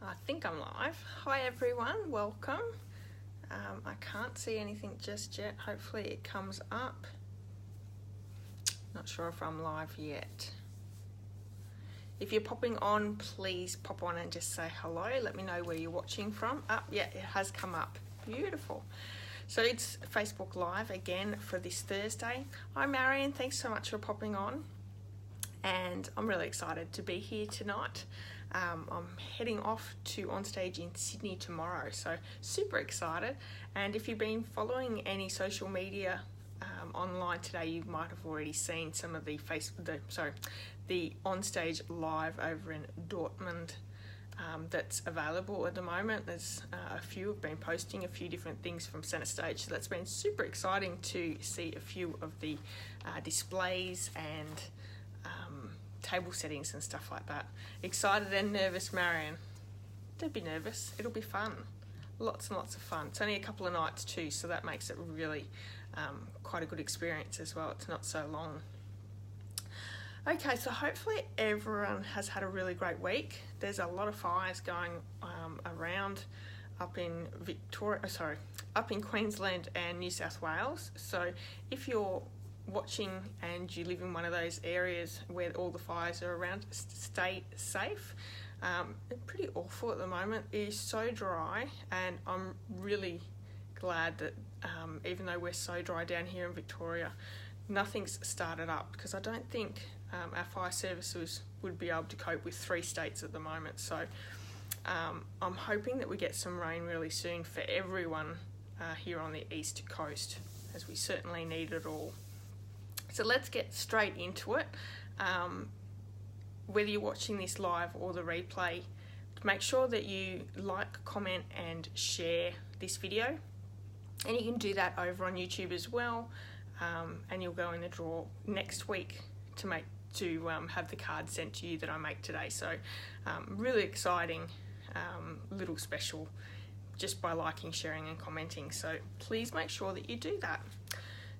I think I'm live. Hi everyone, welcome. I can't see anything just yet. Hopefully it comes up. Not sure if I'm live yet. If you're popping on, please pop on and just say hello. Let me know where you're watching from. Yeah, it has come up. Beautiful. So it's Facebook Live again for this Thursday. Hi Marion, thanks so much for popping on. And I'm really excited to be here tonight. I'm heading off to on stage in Sydney tomorrow, so super excited. And if you've been following any social media online today, you might have already seen some of the on stage live over in Dortmund that's available at the moment. There's a few have been posting a few different things from centre stage, so that's been super exciting to see a few of the displays and table settings and stuff like that. Excited and nervous, Marion? Don't be nervous, it'll be fun. Lots and lots of fun. It's only a couple of nights too, so that makes it really quite a good experience as well. It's not so long. Okay, so hopefully everyone has had a really great week. There's a lot of fires going around up in Queensland and New South Wales. So if you're watching and you live in one of those areas where all the fires are around, stay safe. Pretty awful at the moment. It is so dry, and I'm really glad that even though we're so dry down here in Victoria, nothing's started up, because I don't think our fire services would be able to cope with 3 states at the moment. So I'm hoping that we get some rain really soon for everyone here on the east coast, as we certainly need it all. So let's get straight into it. Whether you're watching this live or the replay, make sure that you like, comment and share this video. And you can do that over on YouTube as well. And you'll go in the draw next week to have the card sent to you that I make today. So really exciting little special just by liking, sharing and commenting. So please make sure that you do that.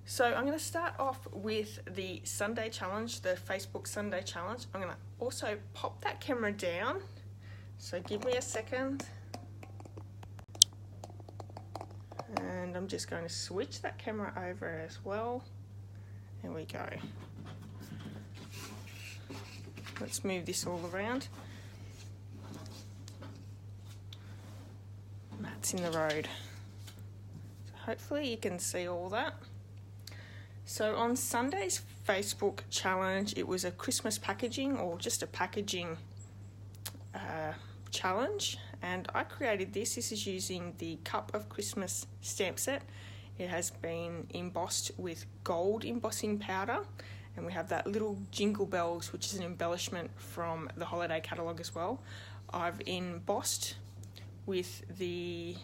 So I'm going to start off with the Sunday challenge, the Facebook Sunday challenge. I'm going to also pop that camera down. So give me a second. And I'm just going to switch that camera over as well. There we go. Let's move this all around. Matt's in the road. So hopefully you can see all that. So on Sunday's Facebook challenge, it was a Christmas packaging, or just a packaging challenge, and I created this. This is using the Cup of Christmas stamp set. It has been embossed with gold embossing powder, and we have that little jingle bells, which is an embellishment from the holiday catalogue as well. I've embossed with the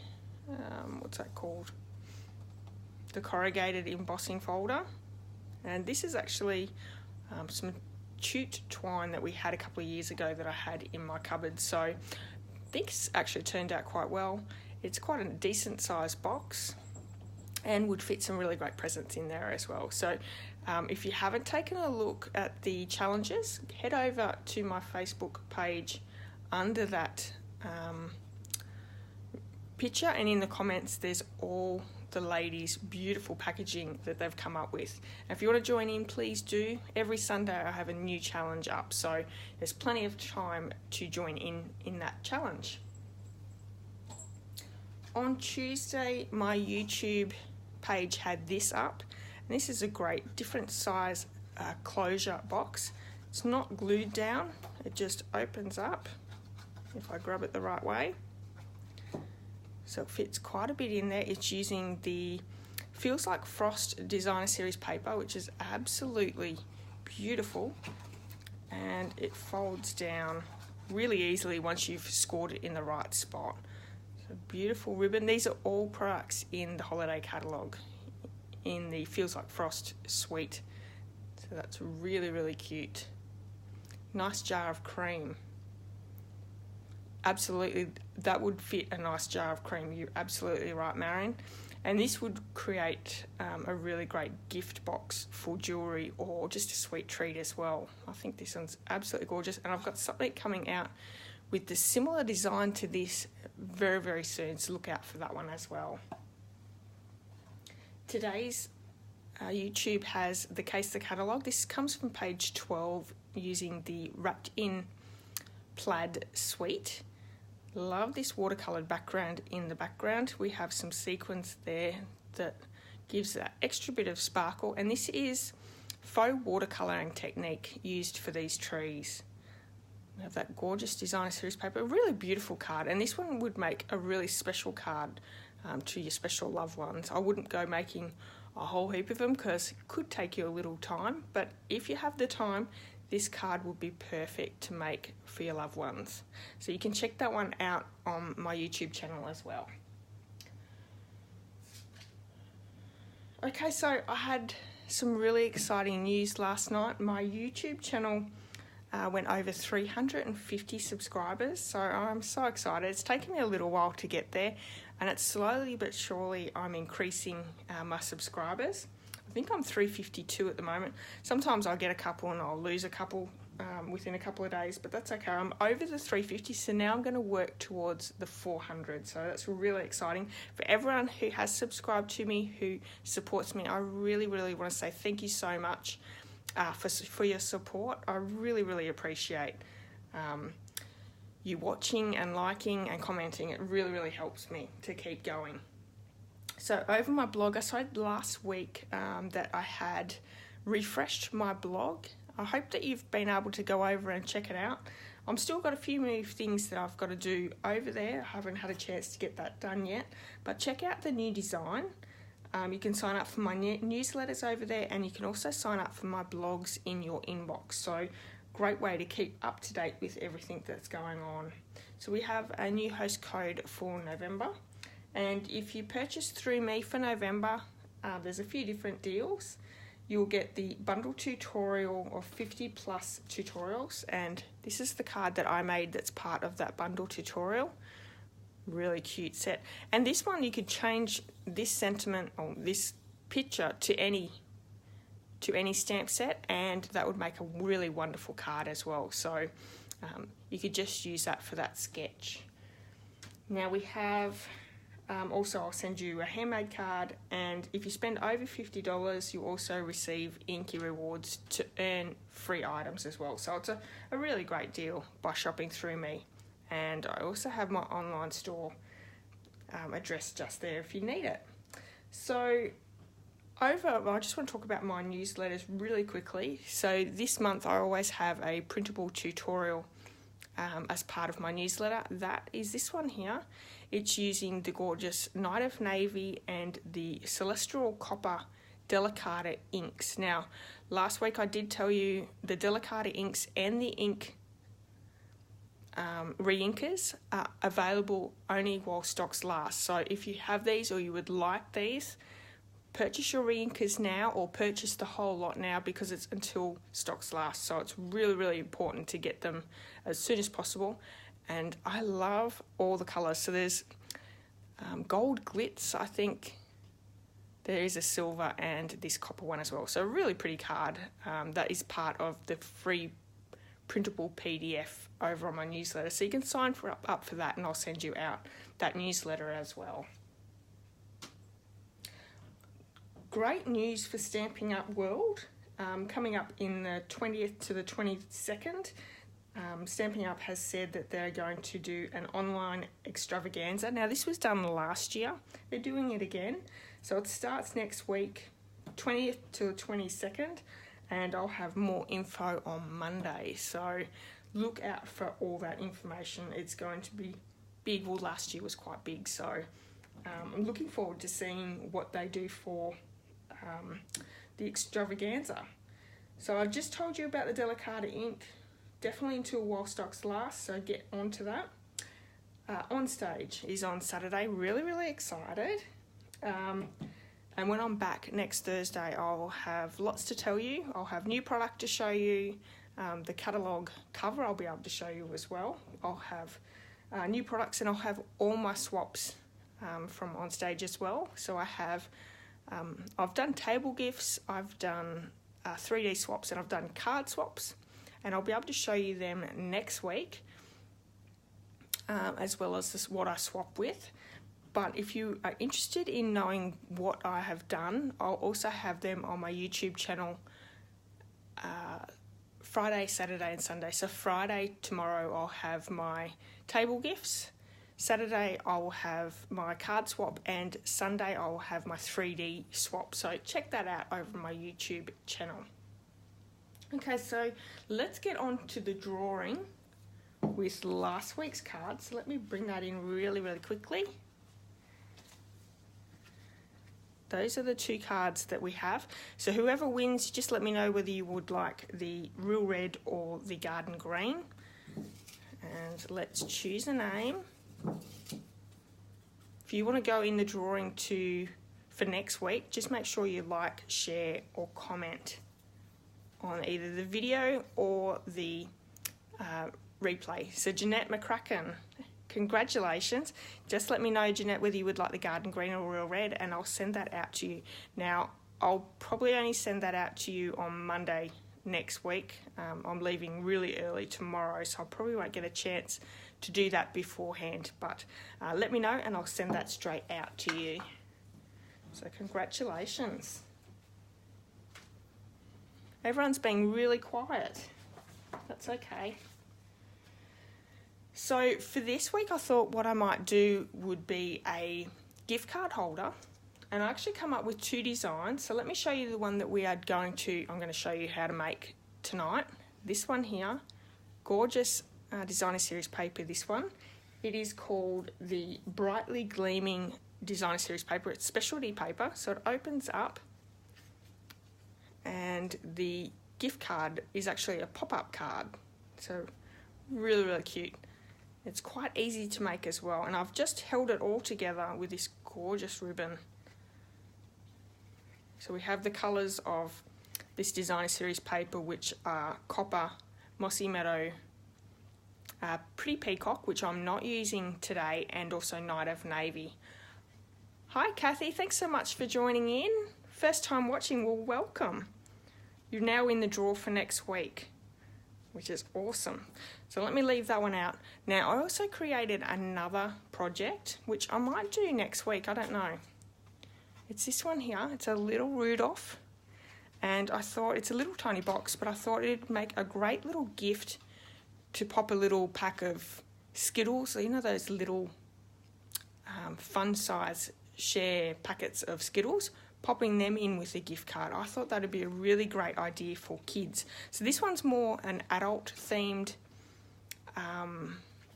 what's that called? The corrugated embossing folder, and this is actually some jute twine that we had a couple of years ago that I had in my cupboard. So I think it's actually turned out quite well. It's quite a decent sized box and would fit some really great presents in there as well. So if you haven't taken a look at the challenges, head over to my Facebook page under that picture, and in the comments there's all the ladies' beautiful packaging that they've come up with. And if you want to join in, please do. Every Sunday I have a new challenge up, so there's plenty of time to join in that challenge. On Tuesday, my YouTube page had this up, and this is a great different size closure box. It's not glued down, it just opens up if I grab it the right way. So it fits quite a bit in there. It's using the Feels Like Frost Designer Series paper, which is absolutely beautiful. And it folds down really easily once you've scored it in the right spot. So beautiful ribbon. These are all products in the holiday catalogue in the Feels Like Frost suite. So that's really, really cute. Nice jar of cream. Absolutely, that would fit a nice jar of cream. You're absolutely right, Marion. And this would create a really great gift box for jewellery or just a sweet treat as well. I think this one's absolutely gorgeous. And I've got something coming out with the similar design to this very, very soon, so look out for that one as well. Today's YouTube has the Case the Catalogue. This comes from page 12 using the Wrapped in Plaid suite. Love this watercoloured background in the background. We have some sequins there that gives that extra bit of sparkle, and this is faux watercolouring technique used for these trees. We have that gorgeous designer series paper, a really beautiful card, and this one would make a really special card to your special loved ones. I wouldn't go making a whole heap of them because it could take you a little time, but if you have the time, this card would be perfect to make for your loved ones. So you can check that one out on my YouTube channel as well. Okay, so I had some really exciting news last night. My YouTube channel went over 350 subscribers, so I'm so excited. It's taken me a little while to get there, and it's slowly but surely I'm increasing my subscribers. I think I'm 352 at the moment. Sometimes I'll get a couple and I'll lose a couple within a couple of days, but that's okay. I'm over the 350, so now I'm going to work towards the 400. So that's really exciting. For everyone who has subscribed to me, who supports me, I really, really want to say thank you so much for your support. I really, really appreciate you watching and liking and commenting. It really, really helps me to keep going. So over my blog, I started last week that I had refreshed my blog. I hope that you've been able to go over and check it out. I'm still got a few more things that I've got to do over there. I haven't had a chance to get that done yet, but check out the new design. You can sign up for my newsletters over there, and you can also sign up for my blogs in your inbox. So great way to keep up to date with everything that's going on. So we have a new host code for November. And if you purchase through me for November, there's a few different deals. You'll get the bundle tutorial of 50 plus tutorials, and this is the card that I made that's part of that bundle tutorial. Really cute set. And this one, you could change this sentiment or this picture to any stamp set, and that would make a really wonderful card as well. So you could just use that for that sketch. Now we have also, I'll send you a handmade card, and if you spend over $50, you also receive Inky rewards to earn free items as well. So it's a really great deal by shopping through me. And I also have my online store address just there if you need it. So I just want to talk about my newsletters really quickly. So this month I always have a printable tutorial as part of my newsletter. That is this one here. It's using the gorgeous Night of Navy and the Celestial Copper Delicata inks. Now, last week I did tell you the Delicata inks and the ink re-inkers are available only while stocks last. So if you have these or you would like these, purchase your re-inkers now or purchase the whole lot now, because it's until stocks last. So it's really, really important to get them as soon as possible. And I love all the colours. So there's gold glitz, I think. There is a silver and this copper one as well. So a really pretty card that is part of the free printable PDF over on my newsletter. So you can sign up for that, and I'll send you out that newsletter as well. Great news for Stamping Up World. Coming up in the 20th to the 22nd. Stamping Up has said that they're going to do an online extravaganza. Now, this was done last year. They're doing it again. So it starts next week, 20th to the 22nd, and I'll have more info on Monday. So look out for all that information. It's going to be big. Well, last year was quite big. So I'm looking forward to seeing what they do for the extravaganza. So I've just told you about the Delicata ink. Definitely until while stocks last, so get onto that. On Stage is on Saturday. Really, really excited. And when I'm back next Thursday, I'll have lots to tell you. I'll have new product to show you. The catalogue cover I'll be able to show you as well. I'll have new products, and I'll have all my swaps from On Stage as well. So I have, I've done table gifts, I've done 3D swaps, and I've done card swaps. And I'll be able to show you them next week. as well as what I swap with. But if you are interested in knowing what I have done, I'll also have them on my YouTube channel Friday, Saturday and Sunday. So Friday, tomorrow, I'll have my table gifts. Saturday, I will have my card swap, and Sunday, I will have my 3D swap. So check that out over my YouTube channel. Okay, so let's get on to the drawing with last week's cards. So let me bring that in really, really quickly. Those are the two cards that we have. So whoever wins, just let me know whether you would like the real red or the garden green. And let's choose a name. If you want to go in the drawing for next week, just make sure you like, share or comment on either the video or the replay. So Jeanette McCracken, congratulations. Just let me know, Jeanette, whether you would like the garden green or real red, and I'll send that out to you. Now, I'll probably only send that out to you on Monday next week. I'm leaving really early tomorrow, so I probably won't get a chance to do that beforehand, but let me know and I'll send that straight out to you. So congratulations. Everyone's being really quiet. That's okay. So for this week, I thought what I might do would be a gift card holder, and I actually come up with two designs. So let me show you the one that I'm going to show you how to make tonight. This one here, gorgeous designer series paper, this one. It is called the Brightly Gleaming designer series paper. It's specialty paper, so it opens up, and the gift card is actually a pop-up card. So really, really cute. It's quite easy to make as well, and I've just held it all together with this gorgeous ribbon. So we have the colours of this designer series paper, which are copper, Mossy Meadow, Pretty Peacock, which I'm not using today, and also Night of Navy. Hi Kathy, thanks so much for joining in. First time watching, well, welcome. You're now in the draw for next week, which is awesome. So let me leave that one out. Now, I also created another project, which I might do next week, I don't know. It's this one here. It's a little Rudolph, and I thought it's a little tiny box, but I thought it'd make a great little gift to pop a little pack of Skittles. So, you know those little fun size share packets of Skittles, popping them in with a gift card. I thought that'd be a really great idea for kids. So this one's more an adult themed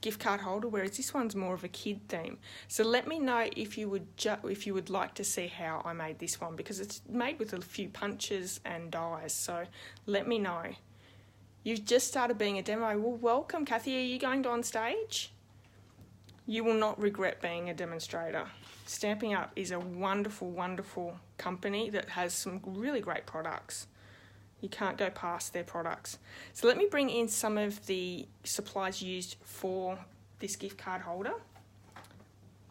gift card holder, whereas this one's more of a kid theme. So let me know if you would like to see how I made this one, because it's made with a few punches and dies. So let me know. You've just started being a demo. Well, welcome, Kathy. Are you going on stage? You will not regret being a demonstrator. Stampin' Up is a wonderful, wonderful company that has some really great products. You can't go past their products. So let me bring in some of the supplies used for this gift card holder.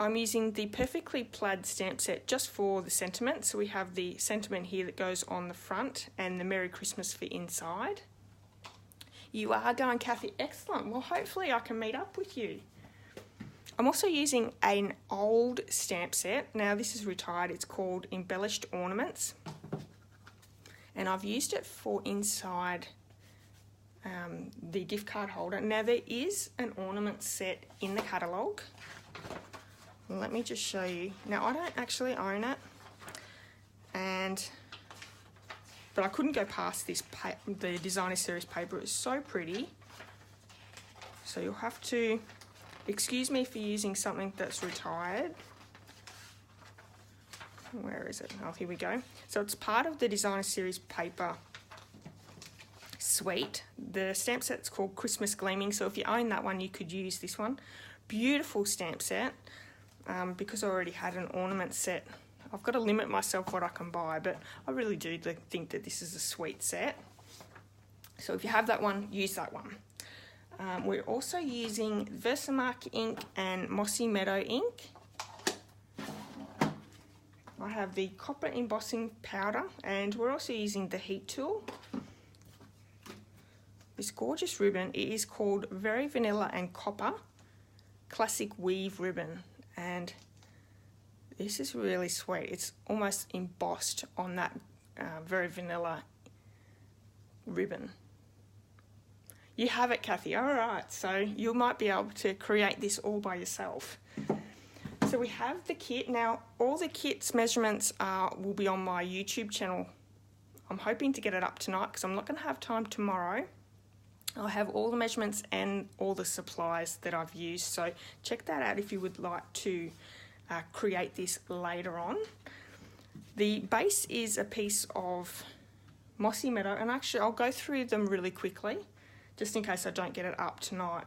I'm using the Perfectly Plaid stamp set just for the sentiment. So we have the sentiment here that goes on the front and the Merry Christmas for inside. You are going, Kathy. Excellent. Well, hopefully I can meet up with you. I'm also using an old stamp set. Now this is retired. It's called Embellished Ornaments. And I've used it for inside the gift card holder. Now there is an ornament set in the catalogue. Let me just show you. Now I don't actually own it, but I couldn't go past this the designer series paper. It's so pretty. So you'll have to excuse me for using something that's retired. Where is it? Oh, here we go. So it's part of the designer series paper suite. The stamp set's called Christmas Gleaming, so if you own that one, you could use this one. Beautiful stamp set. Because I already had an ornament set, I've got to limit myself what I can buy, but I really do think that this is a sweet set. So if you have that one, use that one. We're also using Versamark ink and Mossy Meadow ink. I have the copper embossing powder, and we're also using the heat tool. This gorgeous ribbon, it is called Very Vanilla and Copper classic weave ribbon, and this is really sweet. It's almost embossed on that very vanilla ribbon. You have it, Kathy. All right, so you might be able to create this all by yourself. So we have the kit. Now, all the kit's measurements will be on my YouTube channel. I'm hoping to get it up tonight because I'm not going to have time tomorrow. I'll have all the measurements and all the supplies that I've used. So check that out if you would like to create this later on. The base is a piece of Mossy Meadow, and actually I'll go through them really quickly just in case I don't get it up tonight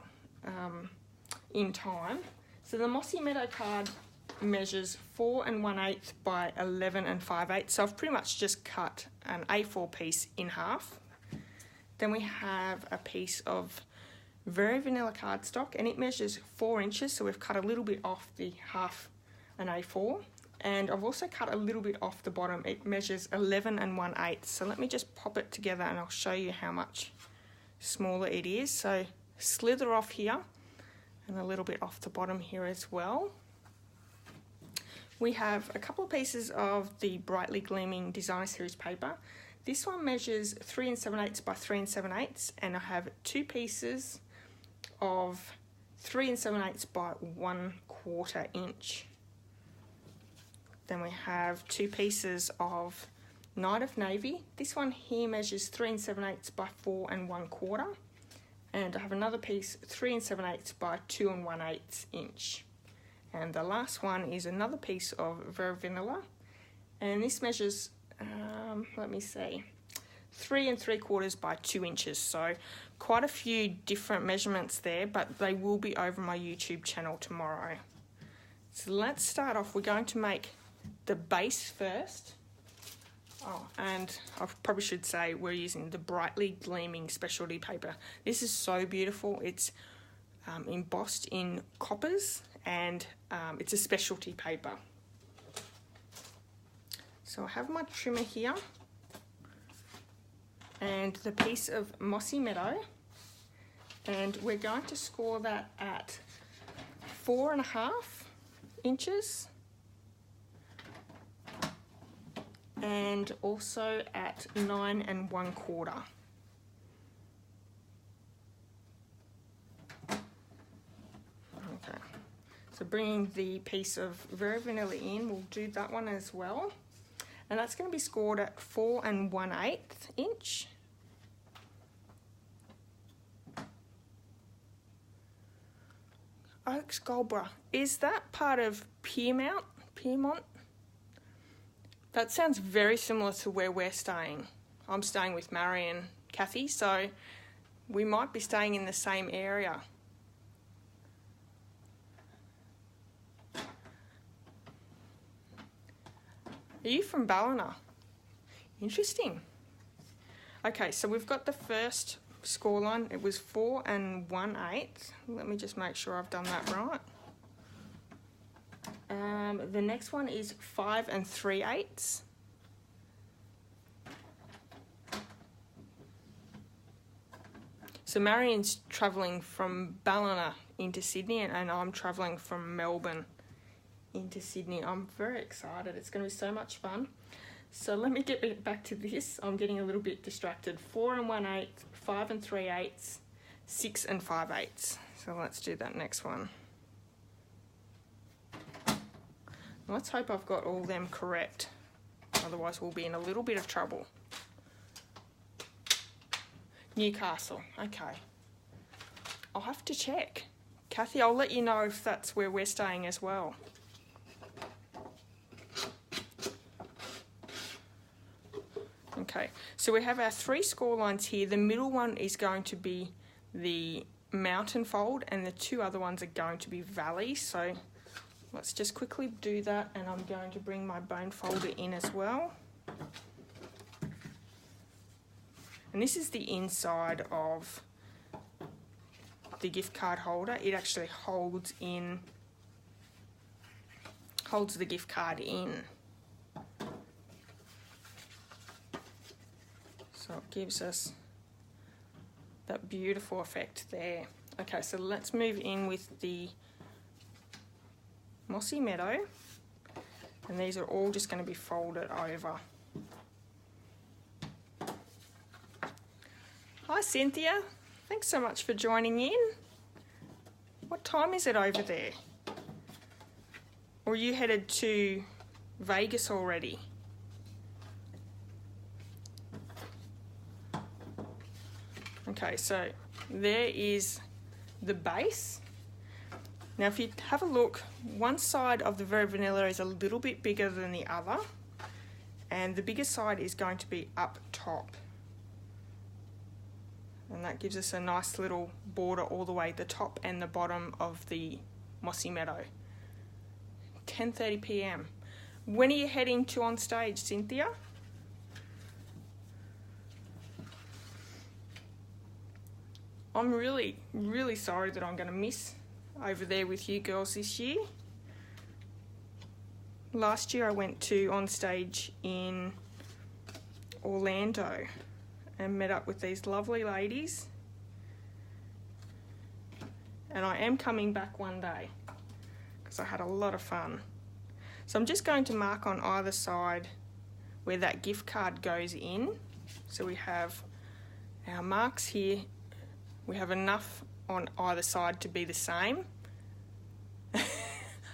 in time. So the Mossy Meadow card measures 4 1/8 by 11 5/8. So I've pretty much just cut an A4 piece in half. Then we have a piece of very vanilla cardstock, and it measures 4 inches. So we've cut a little bit off the half an A4. And I've also cut a little bit off the bottom. It measures 11 1/8. So let me just pop it together and I'll show you how much smaller it is. So slither off here and a little bit off the bottom here as well. We have a couple of pieces of the Brightly Gleaming Designer Series paper. This one measures 3 7/8 by 3 7/8, and I have 2 pieces of 3 7/8 by 1/4 inch. Then we have 2 pieces of Night of Navy. This one here measures 3 7/8 by 4 1/4. And I have another piece, 3 7/8 by 2 1/8 inch. And the last one is another piece of Very Vanilla. And this measures, let me see, 3 3/4 by 2 inches. So quite a few different measurements there, but they will be over my YouTube channel tomorrow. So let's start off. We're going to make the base first. Oh, and I probably should say we're using the Brightly Gleaming specialty paper. This is so beautiful. It's embossed in coppers, and it's a specialty paper. So I have my trimmer here and the piece of Mossy Meadow, and we're going to score that at 4 1/2 inches. And also at 9 1/4. Okay, so bringing the piece of Very Vanilla in, we'll do that one as well. And that's going to be scored at 4 1/8 inch. Oaks Goldborough, is that part of Piedmont? That sounds very similar to where we're staying. I'm staying with Mary and Kathy, so we might be staying in the same area. Are you from Ballina? Interesting. Okay, so we've got the first scoreline. It was 4 1/8. Let me just make sure I've done that right. The next one is 5 3/8. So Marion's travelling from Ballina into Sydney, and I'm travelling from Melbourne into Sydney. I'm very excited. It's going to be so much fun. So let me get back to this. I'm getting a little bit distracted. 4 1/8, 5 3/8, 6 5/8. So let's do that next one. Let's hope I've got all them correct. Otherwise we'll be in a little bit of trouble. Newcastle, okay. I'll have to check. Kathy, I'll let you know if that's where we're staying as well. Okay, so we have our 3 score lines here. The middle one is going to be the mountain fold, and the 2 other ones are going to be valleys. So let's just quickly do that, and I'm going to bring my bone folder in as well. And this is the inside of the gift card holder. It actually holds the gift card in. So it gives us that beautiful effect there. Okay, so let's move in with the Mossy Meadow, and these are all just going to be folded over. Hi Cynthia, thanks so much for joining in. What time is it over there? Or are you headed to Vegas already? Okay, so there is the base. Now if you have a look, one side of the Very Vanilla is a little bit bigger than the other, and the bigger side is going to be up top. And that gives us a nice little border all the way the top and the bottom of the Mossy Meadow. 10:30 p.m. When are you heading to on stage, Cynthia? I'm really, really sorry that I'm going to miss over there with you girls this year. Last year I went to on stage in Orlando and met up with these lovely ladies, and I am coming back one day because I had a lot of fun. So I'm just going to mark on either side where that gift card goes in. So we have our marks here. We have enough on either side to be the same.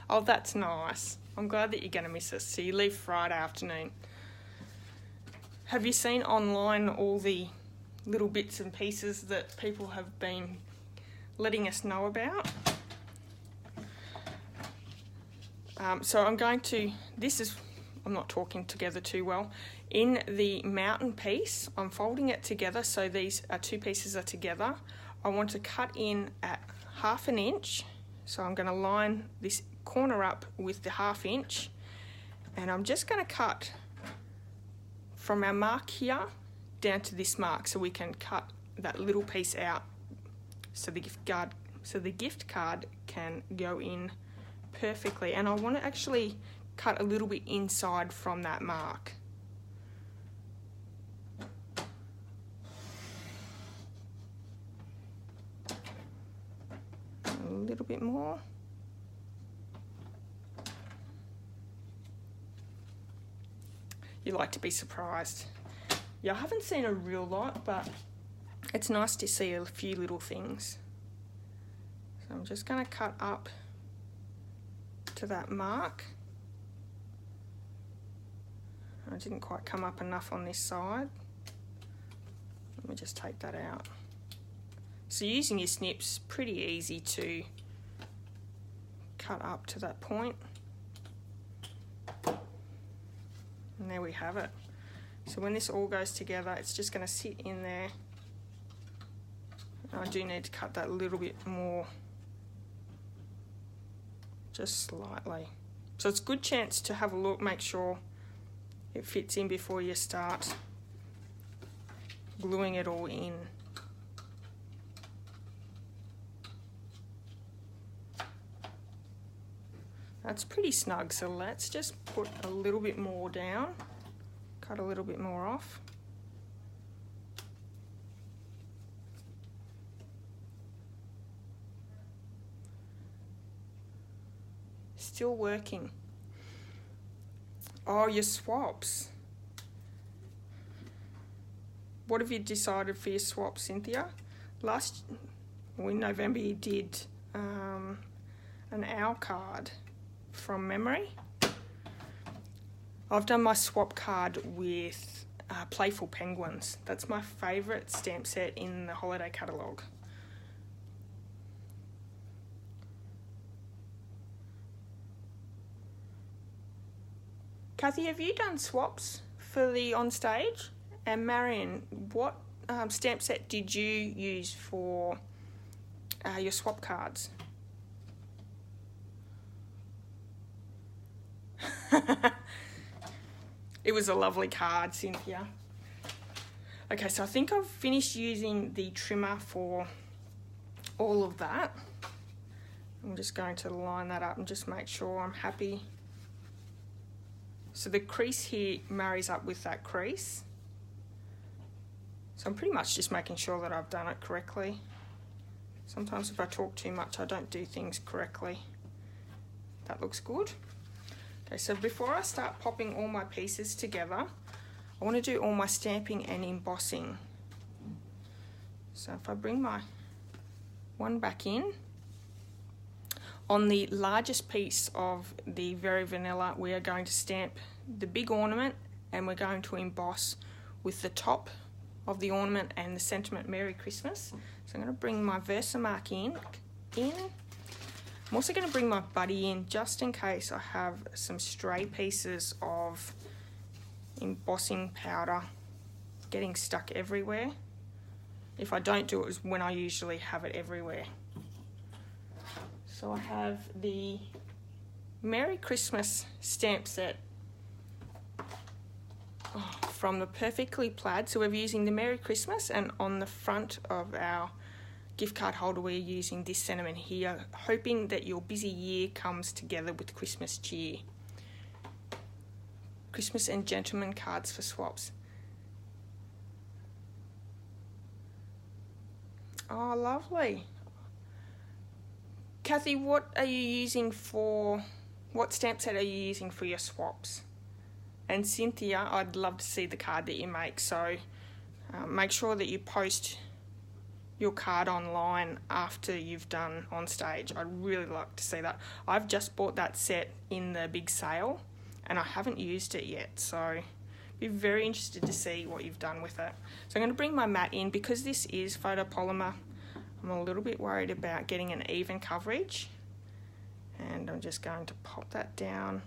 Oh, that's nice. I'm glad that you're going to miss us. So you leave Friday afternoon. Have you seen online all the little bits and pieces that people have been letting us know about? So I'm going to, I'm not talking together too well. In the mountain piece, I'm folding it together so these two pieces are together. I want to cut in at 1/2 inch. So I'm going to line this corner up with the 1/2 inch, and I'm just going to cut from our mark here down to this mark so we can cut that little piece out so the gift card can go in perfectly. And I want to actually cut a little bit inside from that mark. A little bit more. You like to be surprised. Yeah, I haven't seen a real lot, but it's nice to see a few little things. So I'm just going to cut up to that mark. I didn't quite come up enough on this side. Let me just take that out. So using your snips, pretty easy to cut up to that point. And there we have it. So when this all goes together, it's just going to sit in there. I do need to cut that a little bit more, just slightly. So it's a good chance to have a look, make sure it fits in before you start gluing it all in. That's pretty snug, so let's just put a little bit more down, cut a little bit more off. Still working. Oh, your swaps. What have you decided for your swaps, Cynthia? In November you did an owl card from memory. I've done my swap card with Playful Penguins. That's my favourite stamp set in the holiday catalogue. Kathy, have you done swaps for the on stage? And Marion, what stamp set did you use for your swap cards? It was a lovely card, Cynthia. Okay, so I think I've finished using the trimmer for all of that. I'm just going to line that up and just make sure I'm happy. So the crease here marries up with that crease. So I'm pretty much just making sure that I've done it correctly. Sometimes if I talk too much, I don't do things correctly. That looks good. Okay, so before I start popping all my pieces together, I want to do all my stamping and embossing. So if I bring my one back in, on the largest piece of the Very Vanilla, we are going to stamp the big ornament, and we're going to emboss with the top of the ornament and the sentiment Merry Christmas. So I'm going to bring my Versamark in. I'm also going to bring my buddy in just in case I have some stray pieces of embossing powder getting stuck everywhere. If I don't do it, is when I usually have it everywhere. So I have the Merry Christmas stamp set from the Perfectly Plaid. So we're using the Merry Christmas, and on the front of our gift card holder we're using this sentiment here, hoping that your busy year comes together with Christmas cheer. Christmas and gentleman cards for swaps. Oh, lovely. Kathy, what stamp set are you using for your swaps? And Cynthia, I'd love to see the card that you make, so make sure that you post your card online after you've done on stage. I'd really like to see that. I've just bought that set in the big sale and I haven't used it yet, so be very interested to see what you've done with it. So I'm going to bring my mat in. Because this is photopolymer, I'm a little bit worried about getting an even coverage, and I'm just going to pop that down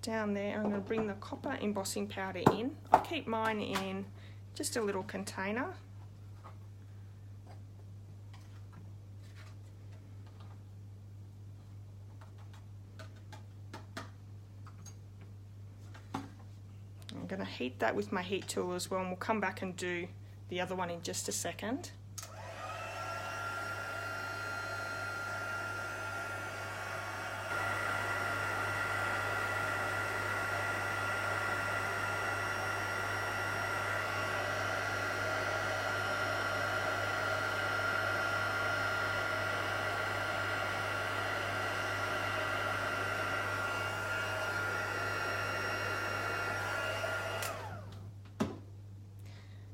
there. I'm going to bring the copper embossing powder in. I keep mine in just a little container. I'm going to heat that with my heat tool as well, and we'll come back and do the other one in just a second.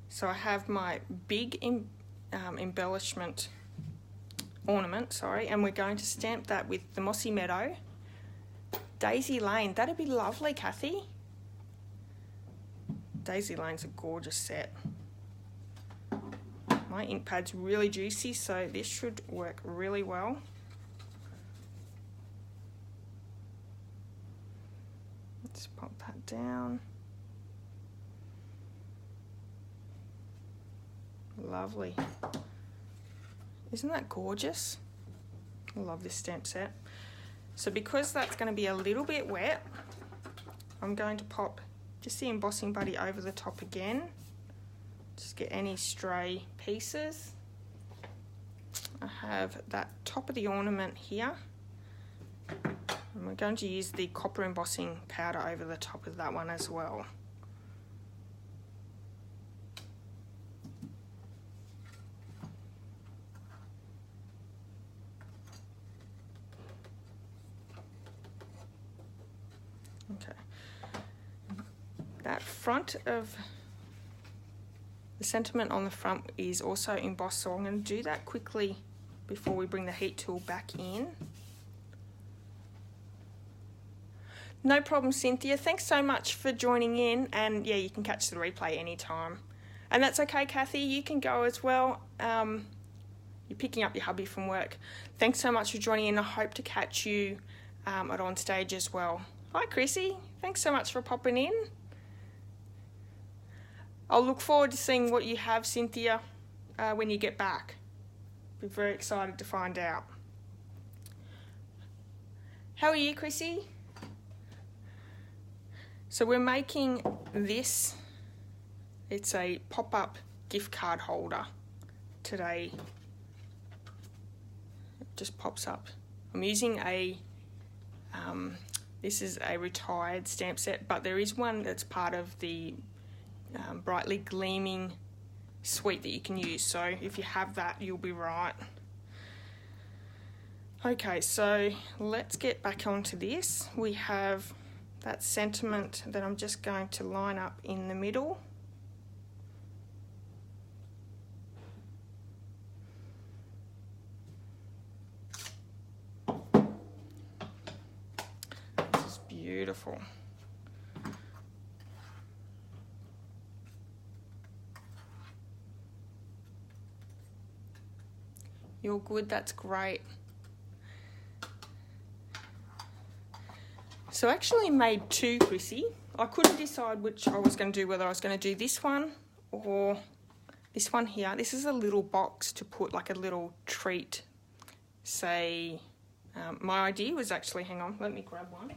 So I have my big embellishment ornament, and we're going to stamp that with the Mossy Meadow. Daisy Lane, that'd be lovely, Kathy. Daisy Lane's a gorgeous set. My ink pad's really juicy, so this should work really well. Let's pop that down. Lovely. Isn't that gorgeous? I love this stamp set. So because that's going to be a little bit wet, I'm going to pop just the embossing buddy over the top again. Just get any stray pieces. I have that top of the ornament here. And we're going to use the copper embossing powder over the top of that one as well. Okay, that front of the sentiment on the front is also embossed, so I'm going to do that quickly before we bring the heat tool back in. No problem, Cynthia. Thanks so much for joining in, and yeah, you can catch the replay anytime. And that's okay, Kathy, you can go as well. You're picking up your hubby from work. Thanks so much for joining in. I hope to catch you at On Stage as well. Hi Chrissy, thanks so much for popping in. I'll look forward to seeing what you have, Cynthia, when you get back. Be very excited to find out. How are you, Chrissy? So we're making this, it's a pop-up gift card holder today. It just pops up. I'm using a this is a retired stamp set, but there is one that's part of the brightly gleaming suite that you can use. So if you have that, you'll be right. Okay, so let's get back onto this. We have that sentiment that I'm just going to line up in the middle. This is beautiful. You're good, that's great. So I actually made two, Chrissy. I couldn't decide which I was going to do, whether I was going to do this one or this one here. This is a little box to put like a little treat. Say, my idea was actually, hang on, let me grab one.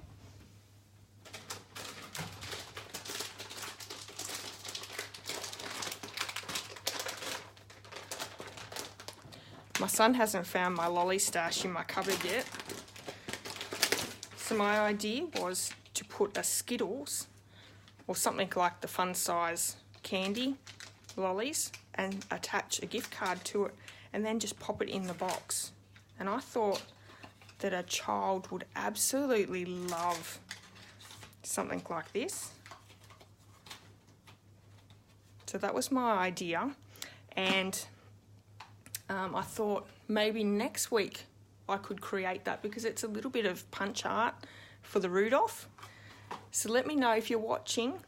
My son hasn't found my lolly stash in my cupboard yet. So my idea was to put a Skittles or something like the fun size candy lollies and attach a gift card to it and then just pop it in the box. And I thought that a child would absolutely love something like this. So that was my idea, and I thought maybe next week I could create that because it's a little bit of punch art for the Rudolph. So let me know if you're watching,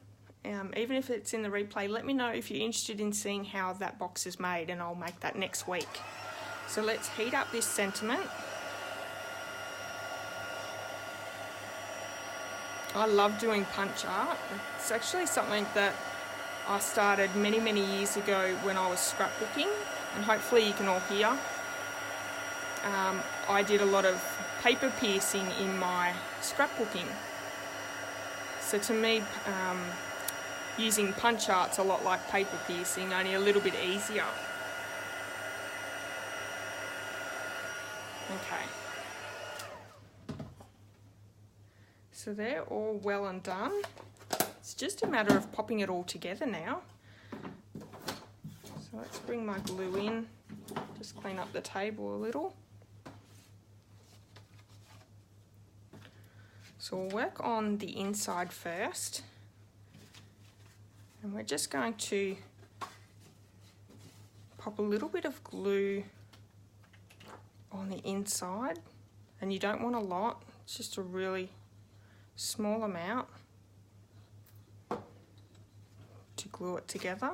even if it's in the replay, let me know if you're interested in seeing how that box is made, and I'll make that next week. So let's heat up this sentiment. I love doing punch art. It's actually something that I started many, many years ago when I was scrapbooking, and hopefully you can all hear. I did a lot of paper piercing in my scrapbooking. So to me, using punch art's a lot like paper piercing, only a little bit easier. Okay. So they're all well and done. It's just a matter of popping it all together now. So let's bring my glue in, just clean up the table a little. So we'll work on the inside first, and we're just going to pop a little bit of glue on the inside, and you don't want a lot, it's just a really small amount to glue it together.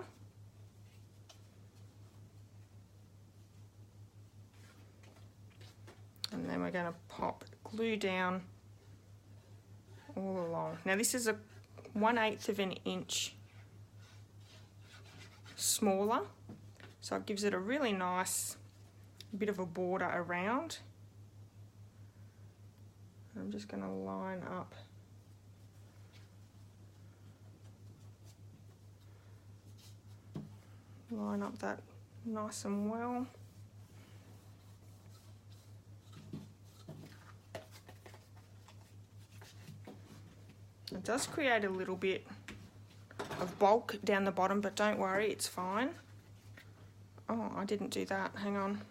And then we're going to pop glue down all along. Now this is a 1/8 of an inch smaller, so it gives it a really nice bit of a border around. I'm just going to line up that nice and well. It does create a little bit of bulk down the bottom, but don't worry, it's fine. Oh, I didn't do that, hang on.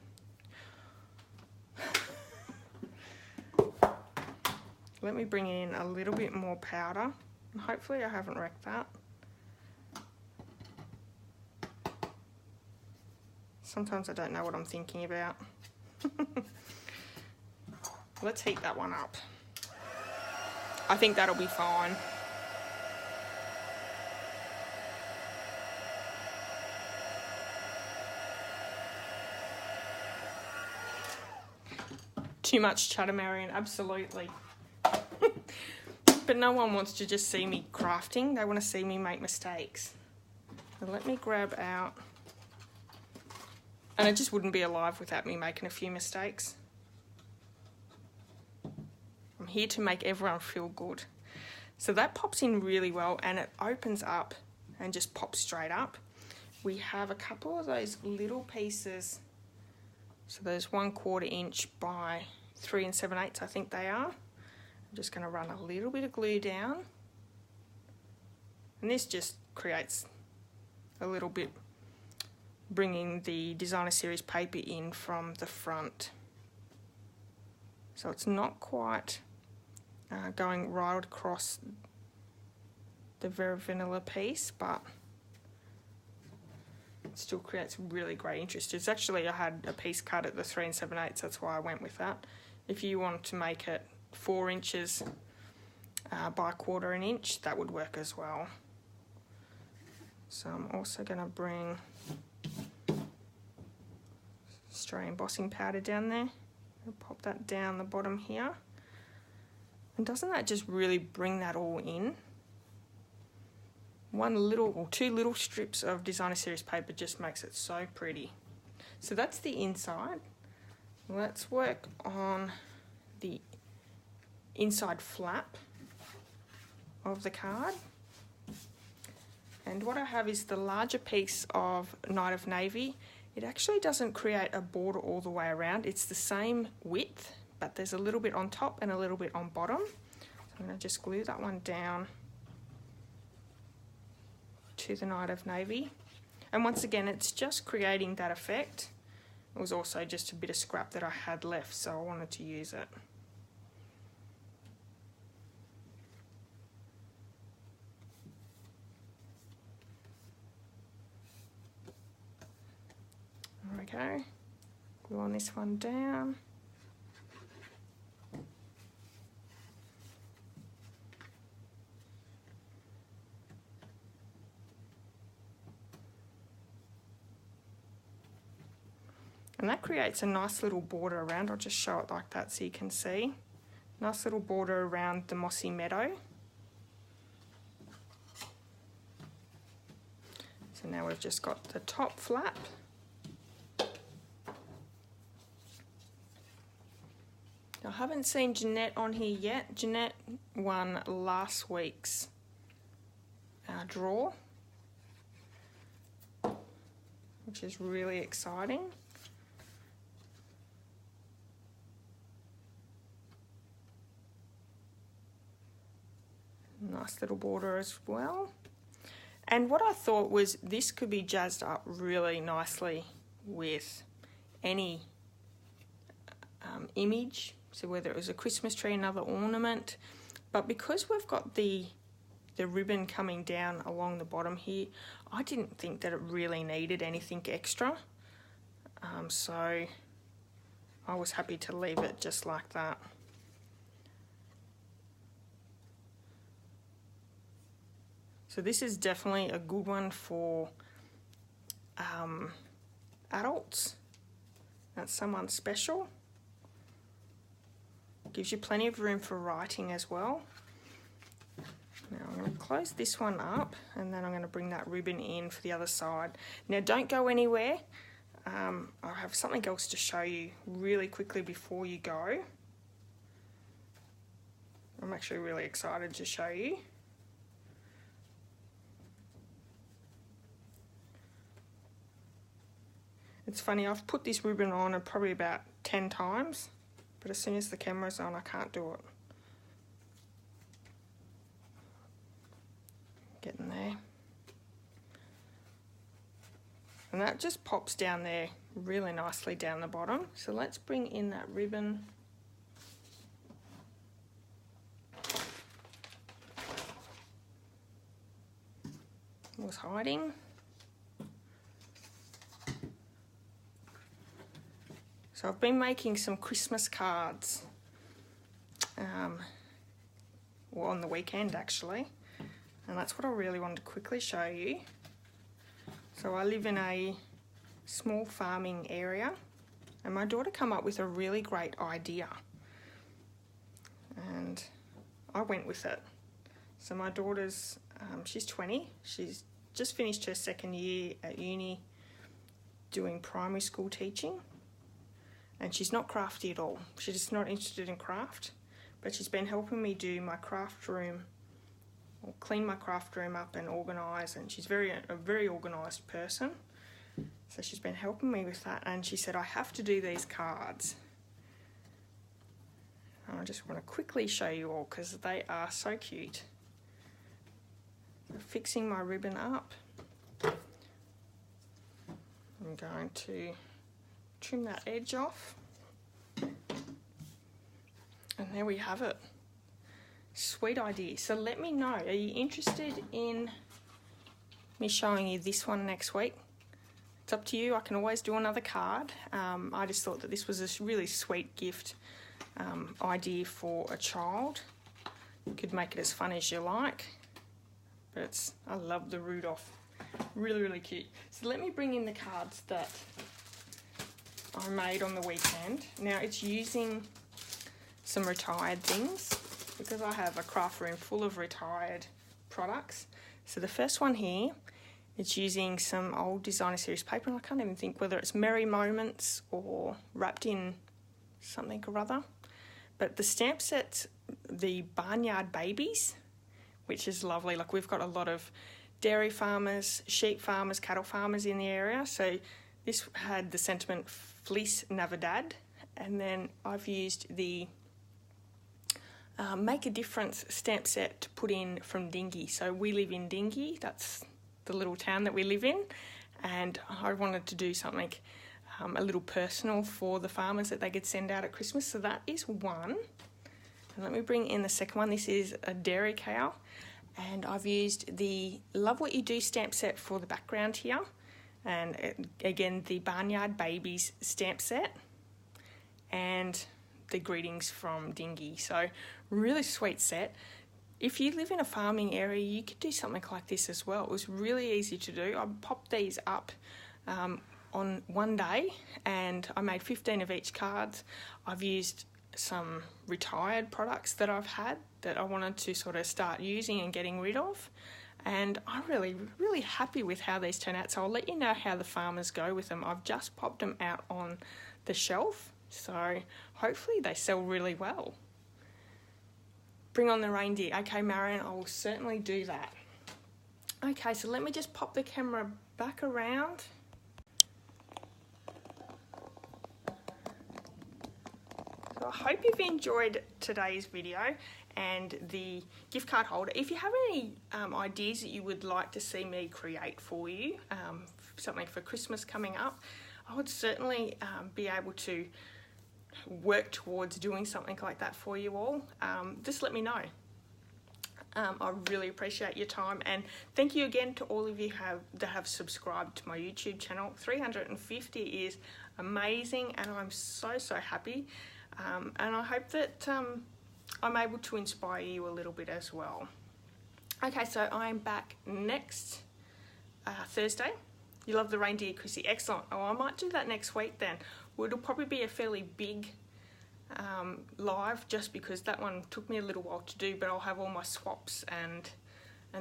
Let me bring in a little bit more powder, and hopefully I haven't wrecked that. Sometimes I don't know what I'm thinking about. Let's heat that one up. I think that'll be fine. Too much chatter, Marion, absolutely. But no one wants to just see me crafting, they want to see me make mistakes. So let me grab out, and it just wouldn't be alive without me making a few mistakes. I'm here to make everyone feel good. So that pops in really well, and it opens up and just pops straight up. We have a couple of those little pieces, so those 1/4 inch by 3 7/8, I think they are. I'm just going to run a little bit of glue down, and this just creates a little bit, bringing the designer series paper in from the front. So it's not quite going right across the very vanilla piece, but it still creates really great interest. It's actually, I had a piece cut at the 3 7/8, that's why I went with that. If you want to make it 4 inches by 1/4 inch, that would work as well. So I'm also going to bring Australian embossing powder down there. I'll pop that down the bottom here. And doesn't that just really bring that all in? 1 little or 2 little strips of designer series paper just makes it so pretty. So that's the inside. Let's work on the inside flap of the card. And what I have is the larger piece of Night of Navy. It actually doesn't create a border all the way around. It's the same width, but there's a little bit on top and a little bit on bottom. So I'm going to just glue that one down to the Night of Navy. And once again, it's just creating that effect. It was also just a bit of scrap that I had left, so I wanted to use it. There we go. Glue on this one down. And that creates a nice little border around. I'll just show it like that so you can see. Nice little border around the Mossy Meadow. So now we've just got the top flap. I haven't seen Jeanette on here yet. Jeanette won last week's draw, which is really exciting. Nice little border as well. And what I thought was this could be jazzed up really nicely with any image. So whether it was a Christmas tree, another ornament, but because we've got the ribbon coming down along the bottom here, I didn't think that it really needed anything extra. So I was happy to leave it just like that. So this is definitely a good one for adults. That's someone special. Gives you plenty of room for writing as well. Now I'm going to close this one up and then I'm going to bring that ribbon in for the other side. Now don't go anywhere. I have something else to show you really quickly before you go. I'm actually really excited to show you. It's funny, I've put this ribbon on probably about 10 times. But as soon as the camera's on, I can't do it. Getting there. And that just pops down there really nicely down the bottom. So let's bring in that ribbon. It was hiding. So I've been making some Christmas cards, well, on the weekend actually, and that's what I really wanted to quickly show you. So I live in a small farming area, and my daughter came up with a really great idea, and I went with it. So my daughter's, she's 20, she's just finished her 2nd year at uni doing primary school teaching. And she's not crafty at all. She's just not interested in craft, but she's been helping me do my craft room, or clean my craft room up and organise, and she's a very organised person. So she's been helping me with that, and she said, I have to do these cards. And I just want to quickly show you all because they are so cute. So fixing my ribbon up. I'm going to trim that edge off. And there we have it. Sweet idea. So let me know, are you interested in me showing you this one next week? It's up to you. I can always do another card. I just thought that this was a really sweet gift idea for a child. You could make it as fun as you like. But I love the Rudolph. Really, really cute. So let me bring in the cards that I made on the weekend. Now it's using some retired things because I have a craft room full of retired products. So the first one here, it's using some old Designer Series paper, and I can't even think whether it's Merry Moments or wrapped in something or other. But the stamp set's the Barnyard Babies, which is lovely. Like, we've got a lot of dairy farmers, sheep farmers, cattle farmers in the area. So this had the sentiment Feliz Navidad, and then I've used the Make a Difference stamp set to put in from Dingy. So we live in Dingy, that's the little town that we live in, and I wanted to do something a little personal for the farmers that they could send out at Christmas. So that is one. And let me bring in the second one. This is a dairy cow, and I've used the Love What You Do stamp set for the background here, and again the Barnyard Babies stamp set, and the Greetings from Dingy. So really sweet set. If you live in a farming area, you could do something like this as well. It was really easy to do. I popped these up on one day, and I made 15 of each cards. I've used some retired products that I've had that I wanted to sort of start using and getting rid of, and I'm really happy with how these turn out. So I'll let you know how the farmers go with them. I've just popped them out on the shelf, so hopefully they sell really well. Bring on the reindeer. Okay, Marion, I will certainly do that. Okay, so let me just pop the camera back around. So I hope you've enjoyed today's video and the gift card holder. If you have any ideas that you would like to see me create for you, something for Christmas coming up, I would certainly be able to work towards doing something like that for you all. Just let me know. I really appreciate your time, and thank you again to all of you that have subscribed to my YouTube channel. 350 is amazing, and I'm so happy, and I hope that I'm able to inspire you a little bit as well. Okay, so I'm back next Thursday. You love the reindeer, Chrissy? Excellent. Oh, I might do that next week then. Well, it'll probably be a fairly big live, just because that one took me a little while to do, but I'll have all my swaps and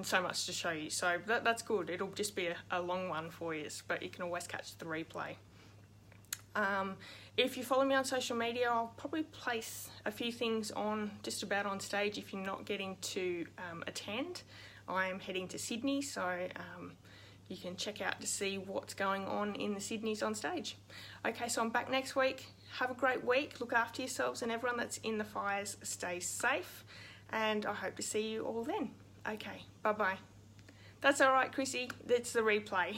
so much to show you. So that's good. It'll just be a long one for you, but you can always catch the replay. If you follow me on social media, I'll probably place a few things on just about on stage if you're not getting to attend. I am heading to Sydney, so you can check out to see what's going on in the Sydney's on stage. Okay, so I'm back next week. Have a great week. Look after yourselves, and everyone that's in the fires, stay safe. And I hope to see you all then. Okay, bye-bye. That's all right, Chrissy. That's the replay.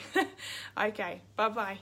Okay, bye-bye.